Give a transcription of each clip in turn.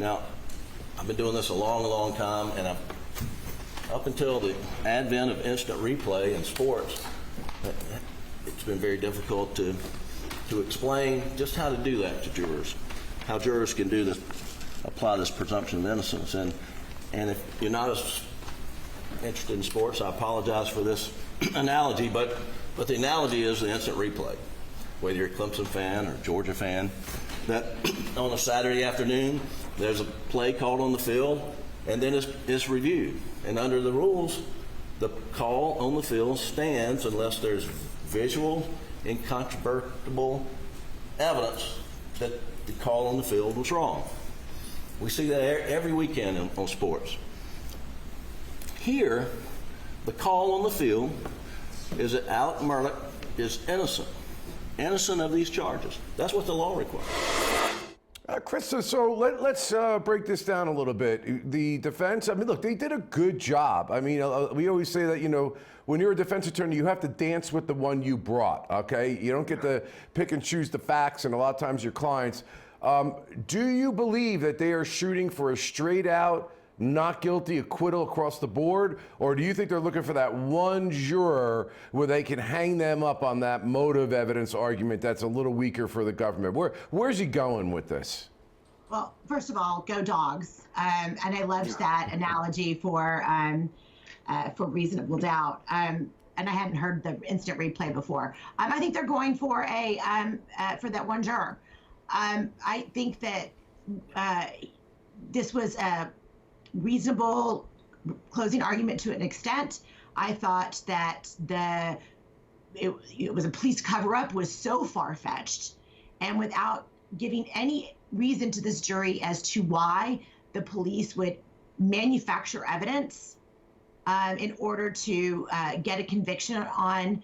Now, I've been doing this a long, long time, and up until the advent of instant replay in sports, it's been very difficult to explain just how to do that to jurors, how jurors can do this, apply this presumption of innocence. And if you're not as interested in sports, I apologize for this analogy, but the analogy is the instant replay. Whether you're a Clemson fan or a Georgia fan, that on a Saturday afternoon, there's a play called on the field, and then it's reviewed. And under the rules, the call on the field stands unless there's visual, incontrovertible evidence that the call on the field was wrong. We see that every weekend on sports. Here, the call on the field is that Alex Murdaugh is innocent of these charges. That's what the law requires. Krista, so let's break this down a little bit. The defense, I mean, look, they did a good job. I mean, we always say that, you know, when you're a defense attorney, you have to dance with the one you brought, okay? You don't get to pick and choose the facts, and a lot of times your clients. Do you believe that they are shooting for a straight out, not guilty acquittal across the board? Or do you think they're looking for that one juror where they can hang them up on that motive evidence argument that's a little weaker for the government? Where's he going with this? Well, first of all, go Dogs. And I loved that analogy for reasonable doubt. And I hadn't heard the instant replay before. I think they're going for for that one juror. I think that this was a reasonable closing argument to an extent. I thought that it was a police cover-up was so far-fetched, and without giving any reason to this jury as to why the police would manufacture evidence in order to get a conviction on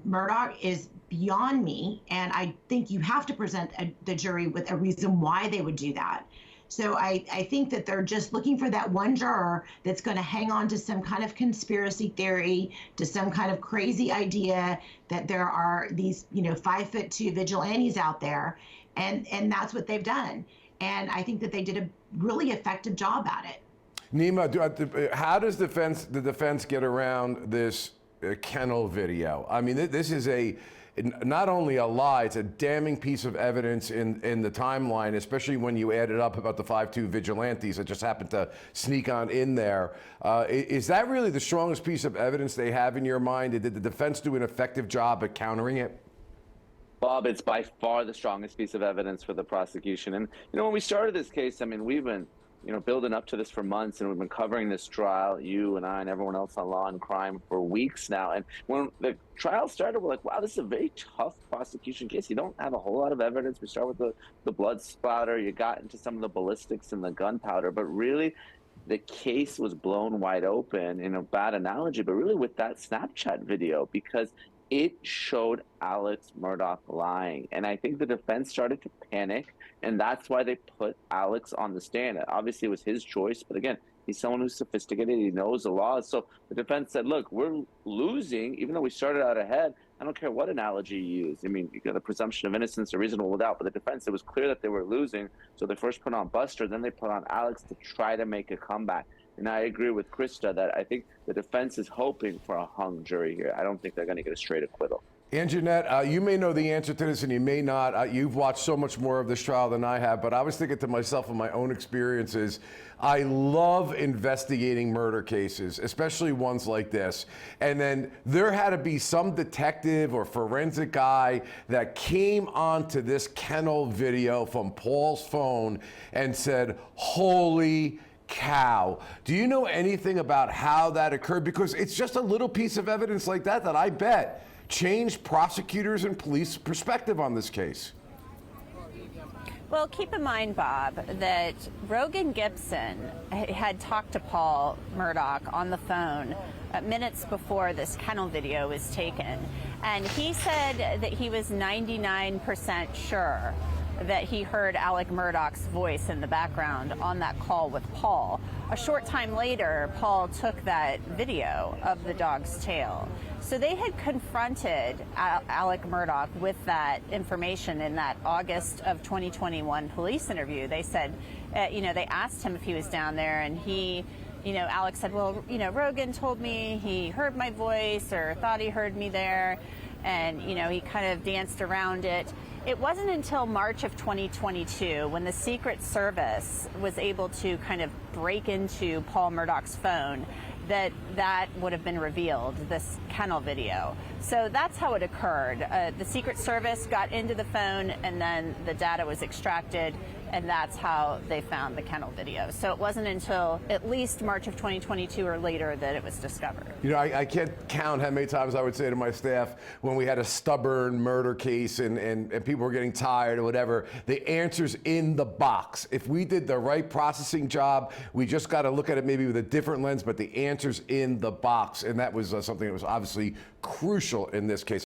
Murdaugh is beyond me, and I think you have to present the jury with a reason why they would do that. So I think that they're just looking for that one juror that's going to hang on to some kind of conspiracy theory, to some kind of crazy idea that there are these, 5'2" vigilantes out there, and that's what they've done. And I think that they did a really effective job at it. Nima, how does the defense get around this kennel video? I mean, this is not only a lie, it's a damning piece of evidence in the timeline, especially when you add it up about the 5'2" vigilantes that just happened to sneak on in there. Is that really the strongest piece of evidence they have in your mind? Did the defense do an effective job at countering it? Bob, it's by far the strongest piece of evidence for the prosecution. And, when we started this case, I mean, we've been building up to this for months, and we've been covering this trial, you and I and everyone else on Law and Crime, for weeks now. And when the trial started, we're like, wow, this is a very tough prosecution case. You don't have a whole lot of evidence. We start with the blood splatter. You got into some of the ballistics and the gunpowder, but really the case was blown wide open, in a bad analogy, but really with that Snapchat video, because it showed Alex Murdaugh lying. And I think the defense started to panic, and that's why they put Alex on the stand. Obviously, it was his choice, but again, he's someone who's sophisticated, he knows the laws. So the defense said, look, we're losing, even though we started out ahead. I don't care what analogy you use. I mean, you got the presumption of innocence or reasonable doubt, but the defense, it was clear that they were losing. So they first put on Buster, then they put on Alex to try to make a comeback. And I agree with Krista that I think the defense is hoping for a hung jury here. I don't think they're going to get a straight acquittal. Anjanette, you may know the answer to this and you may not. You've watched so much more of this trial than I have, but I was thinking to myself in my own experiences, I love investigating murder cases, especially ones like this. And then there had to be some detective or forensic guy that came onto this kennel video from Paul's phone and said, holy cow. Do you know anything about how that occurred? Because it's just a little piece of evidence like that I bet changed prosecutors and police perspective on this case. Well, keep in mind, Bob, that Rogan Gibson had talked to Paul Murdaugh on the phone minutes before this kennel video was taken. And he said that he was 99% sure that he heard Alex Murdaugh's voice in the background on that call with Paul. A short time later, Paul took that video of the dog's tail. So they had confronted Alex Murdaugh with that information in that August of 2021 police interview. They said, they asked him if he was down there, and he, Alex said, well, Rogan told me he heard my voice or thought he heard me there, and, he kind of danced around it. It wasn't until March of 2022 when the Secret Service was able to kind of break into Paul Murdaugh's phone that would have been revealed, this kennel video. So that's how it occurred. The Secret Service got into the phone, and then the data was extracted, and that's how they found the kennel video. So it wasn't until at least March of 2022 or later that it was discovered. I can't count how many times I would say to my staff when we had a stubborn murder case and people were getting tired or whatever, the answer's in the box. If we did the right processing job, we just got to look at it maybe with a different lens, but the answer's in the box. And that was something that was obviously crucial in this case.